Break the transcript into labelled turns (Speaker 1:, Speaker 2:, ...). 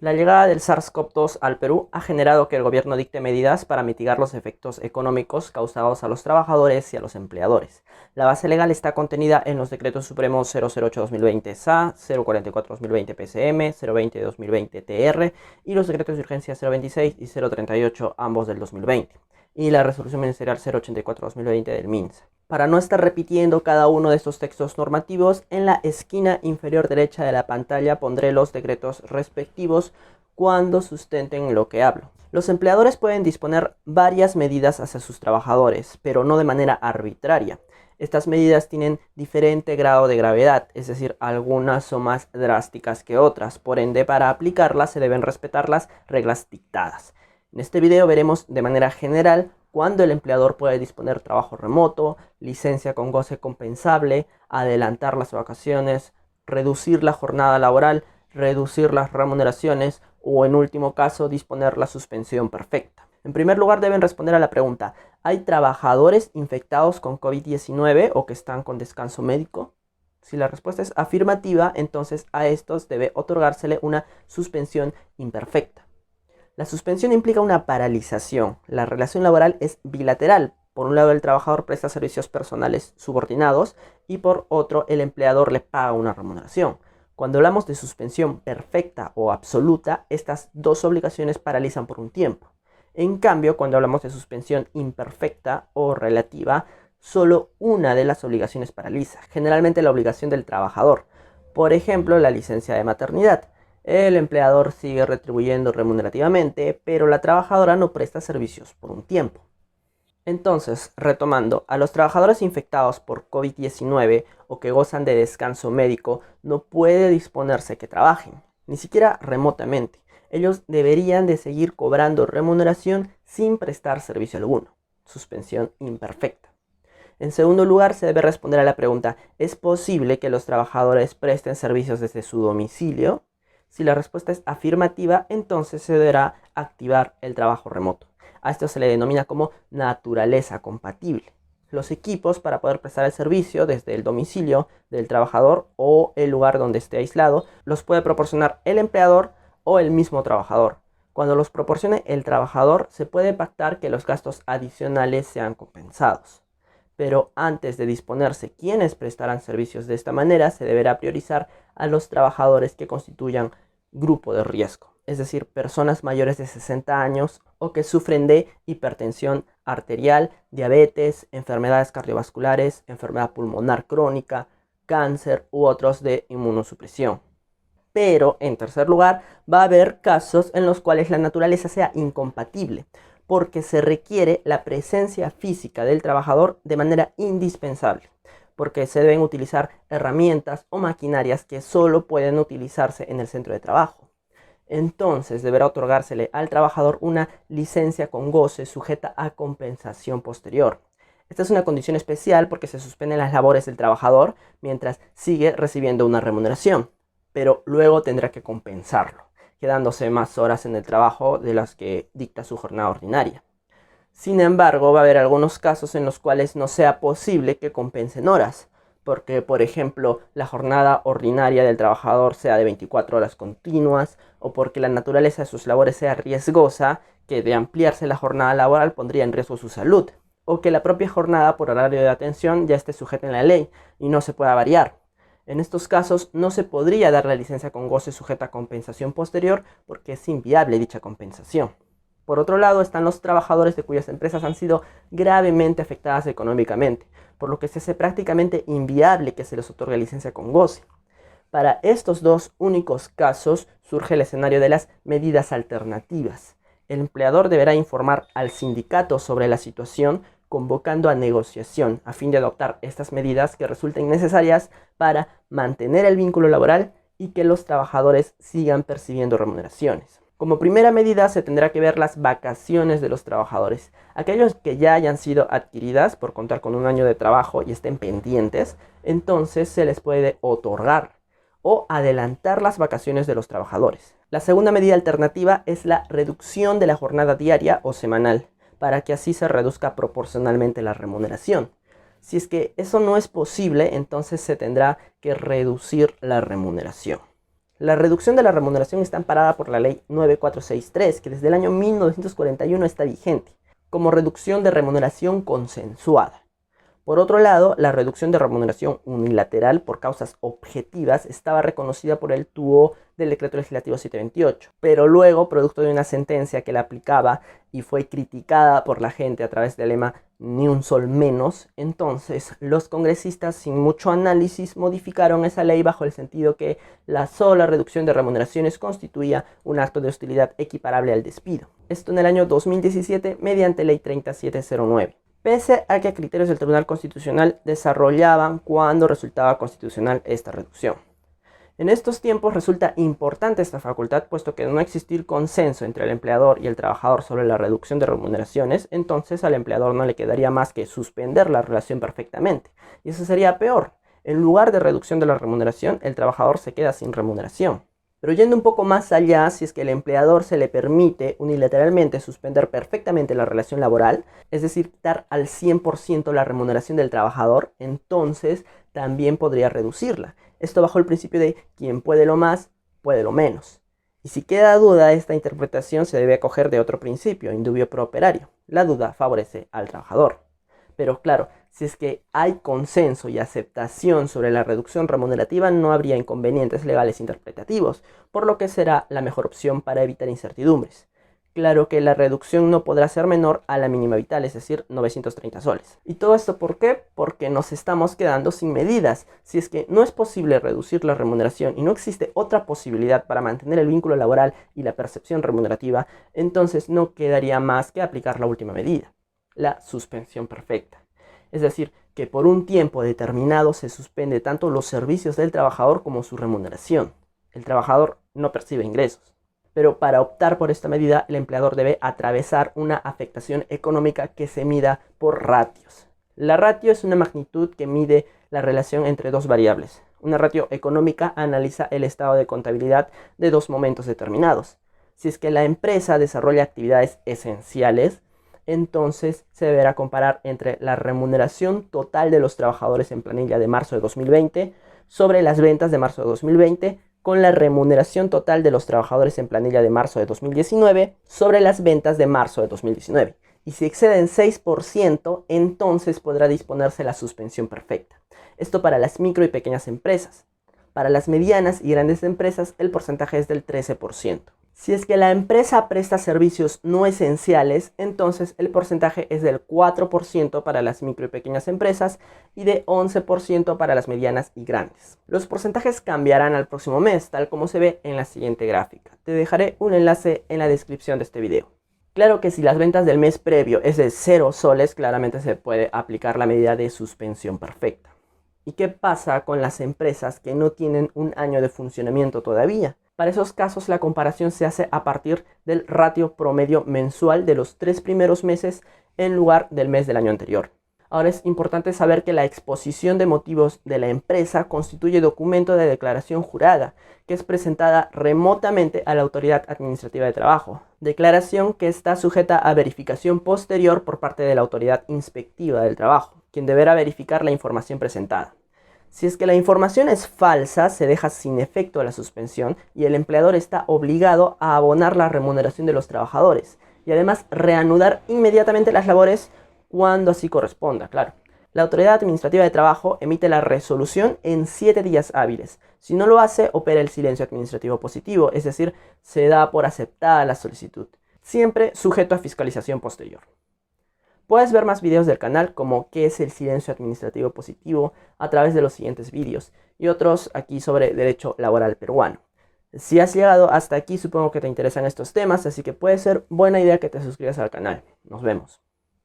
Speaker 1: La llegada del SARS-CoV-2 al Perú ha generado que el gobierno dicte medidas para mitigar los efectos económicos causados a los trabajadores y a los empleadores. La base legal está contenida en los decretos supremos 008-2020 SA, 044-2020 PCM, 020-2020 TR y los decretos de urgencia 026 y 038, ambos del 2020, y la resolución ministerial 084-2020 del MINSA. Para no estar repitiendo cada uno de estos textos normativos, en la esquina inferior derecha de la pantalla pondré los decretos respectivos cuando sustenten lo que hablo. Los empleadores pueden disponer varias medidas hacia sus trabajadores, pero no de manera arbitraria. Estas medidas tienen diferente grado de gravedad, es decir, algunas son más drásticas que otras. Por ende, para aplicarlas se deben respetar las reglas dictadas. En este video veremos de manera general cuándo el empleador puede disponer trabajo remoto, licencia con goce compensable, adelantar las vacaciones, reducir la jornada laboral, reducir las remuneraciones o, en último caso, disponer la suspensión perfecta. En primer lugar, deben responder a la pregunta: ¿hay trabajadores infectados con COVID-19 o que están con descanso médico? Si la respuesta es afirmativa, entonces a estos debe otorgársele una suspensión imperfecta. La suspensión implica una paralización. La relación laboral es bilateral. Por un lado, el trabajador presta servicios personales subordinados y por otro, el empleador le paga una remuneración. Cuando hablamos de suspensión perfecta o absoluta, estas dos obligaciones paralizan por un tiempo. En cambio, cuando hablamos de suspensión imperfecta o relativa, solo una de las obligaciones paraliza, generalmente la obligación del trabajador. Por ejemplo, la licencia de maternidad. El empleador sigue retribuyendo remunerativamente, pero la trabajadora no presta servicios por un tiempo. Entonces, retomando, a los trabajadores infectados por COVID-19 o que gozan de descanso médico no puede disponerse que trabajen, ni siquiera remotamente. Ellos deberían de seguir cobrando remuneración sin prestar servicio alguno. Suspensión imperfecta. En segundo lugar, se debe responder a la pregunta: ¿es posible que los trabajadores presten servicios desde su domicilio? Si la respuesta es afirmativa, entonces se deberá activar el trabajo remoto. A esto se le denomina como naturaleza compatible. Los equipos para poder prestar el servicio desde el domicilio del trabajador o el lugar donde esté aislado los puede proporcionar el empleador o el mismo trabajador. Cuando los proporcione el trabajador, se puede pactar que los gastos adicionales sean compensados. Pero antes de disponerse quiénes prestarán servicios de esta manera, se deberá priorizar a los trabajadores que constituyan grupo de riesgo, es decir, personas mayores de 60 años o que sufren de hipertensión arterial, diabetes, enfermedades cardiovasculares, enfermedad pulmonar crónica, cáncer u otros de inmunosupresión. Pero, en tercer lugar, va a haber casos en los cuales la naturaleza sea incompatible, porque se requiere la presencia física del trabajador de manera indispensable, porque se deben utilizar herramientas o maquinarias que solo pueden utilizarse en el centro de trabajo. Entonces deberá otorgársele al trabajador una licencia con goce sujeta a compensación posterior. Esta es una condición especial porque se suspenden las labores del trabajador mientras sigue recibiendo una remuneración, pero luego tendrá que compensarlo, quedándose más horas en el trabajo de las que dicta su jornada ordinaria. Sin embargo, va a haber algunos casos en los cuales no sea posible que compensen horas, porque, por ejemplo, la jornada ordinaria del trabajador sea de 24 horas continuas, o porque la naturaleza de sus labores sea riesgosa, que de ampliarse la jornada laboral pondría en riesgo su salud, o que la propia jornada por horario de atención ya esté sujeta en la ley y no se pueda variar. En estos casos no se podría dar la licencia con goce sujeta a compensación posterior porque es inviable dicha compensación. Por otro lado, están los trabajadores de cuyas empresas han sido gravemente afectadas económicamente, por lo que se hace prácticamente inviable que se les otorgue licencia con goce. Para estos dos únicos casos surge el escenario de las medidas alternativas. El empleador deberá informar al sindicato sobre la situación, convocando a negociación a fin de adoptar estas medidas que resulten necesarias para mantener el vínculo laboral y que los trabajadores sigan percibiendo remuneraciones. Como primera medida se tendrá que ver las vacaciones de los trabajadores. Aquellos que ya hayan sido adquiridas por contar con un año de trabajo y estén pendientes, entonces se les puede otorgar o adelantar las vacaciones de los trabajadores. La segunda medida alternativa es la reducción de la jornada diaria o semanal, para que así se reduzca proporcionalmente la remuneración. Si es que eso no es posible, entonces se tendrá que reducir la remuneración. La reducción de la remuneración está amparada por la Ley 9463, que desde el año 1941 está vigente, como reducción de remuneración consensuada. Por otro lado, la reducción de remuneración unilateral por causas objetivas estaba reconocida por el TUO del Decreto Legislativo 728, pero luego, producto de una sentencia que la aplicaba y fue criticada por la gente a través del lema "ni un sol menos", entonces los congresistas, sin mucho análisis, modificaron esa ley bajo el sentido que la sola reducción de remuneraciones constituía un acto de hostilidad equiparable al despido. Esto en el año 2017 mediante Ley 3709. Pese a que criterios del Tribunal Constitucional desarrollaban cuándo resultaba constitucional esta reducción. En estos tiempos resulta importante esta facultad, puesto que de no existir consenso entre el empleador y el trabajador sobre la reducción de remuneraciones, entonces al empleador no le quedaría más que suspender la relación perfectamente. Y eso sería peor. En lugar de reducción de la remuneración, el trabajador se queda sin remuneración. Pero yendo un poco más allá, si es que el empleador se le permite unilateralmente suspender perfectamente la relación laboral, es decir, quitar al 100% la remuneración del trabajador, entonces también podría reducirla. Esto bajo el principio de quien puede lo más, puede lo menos. Y si queda duda, esta interpretación se debe acoger de otro principio, in dubio pro operario. La duda favorece al trabajador. Pero claro, si es que hay consenso y aceptación sobre la reducción remunerativa, no habría inconvenientes legales interpretativos, por lo que será la mejor opción para evitar incertidumbres. Claro que la reducción no podrá ser menor a la mínima vital, es decir, 930 soles. ¿Y todo esto por qué? Porque nos estamos quedando sin medidas. Si es que no es posible reducir la remuneración y no existe otra posibilidad para mantener el vínculo laboral y la percepción remunerativa, entonces no quedaría más que aplicar la última medida, la suspensión perfecta. Es decir, que por un tiempo determinado se suspende tanto los servicios del trabajador como su remuneración. El trabajador no percibe ingresos. Pero para optar por esta medida, el empleador debe atravesar una afectación económica que se mida por ratios. La ratio es una magnitud que mide la relación entre dos variables. Una ratio económica analiza el estado de contabilidad de dos momentos determinados. Si es que la empresa desarrolla actividades esenciales, entonces se deberá comparar entre la remuneración total de los trabajadores en planilla de marzo de 2020 sobre las ventas de marzo de 2020 con la remuneración total de los trabajadores en planilla de marzo de 2019 sobre las ventas de marzo de 2019. Y si exceden 6%, entonces podrá disponerse la suspensión perfecta. Esto para las micro y pequeñas empresas. Para las medianas y grandes empresas, el porcentaje es del 13%. Si es que la empresa presta servicios no esenciales, entonces el porcentaje es del 4% para las micro y pequeñas empresas y de 11% para las medianas y grandes. Los porcentajes cambiarán al próximo mes, tal como se ve en la siguiente gráfica. Te dejaré un enlace en la descripción de este video. Claro que si las ventas del mes previo es de 0 soles, claramente se puede aplicar la medida de suspensión perfecta. ¿Y qué pasa con las empresas que no tienen un año de funcionamiento todavía? Para esos casos la comparación se hace a partir del ratio promedio mensual de los 3 primeros meses en lugar del mes del año anterior. Ahora es importante saber que la exposición de motivos de la empresa constituye documento de declaración jurada, que es presentada remotamente a la Autoridad Administrativa de Trabajo. Declaración que está sujeta a verificación posterior por parte de la Autoridad Inspectiva del Trabajo, quien deberá verificar la información presentada. Si es que la información es falsa, se deja sin efecto la suspensión y el empleador está obligado a abonar la remuneración de los trabajadores y además reanudar inmediatamente las labores cuando así corresponda, claro. La Autoridad Administrativa de Trabajo emite la resolución en 7 días hábiles. Si no lo hace, opera el silencio administrativo positivo, es decir, se da por aceptada la solicitud, siempre sujeto a fiscalización posterior. Puedes ver más videos del canal como qué es el silencio administrativo positivo a través de los siguientes vídeos y otros aquí sobre derecho laboral peruano. Si has llegado hasta aquí, supongo que te interesan estos temas, así que puede ser buena idea que te suscribas al canal. Nos vemos.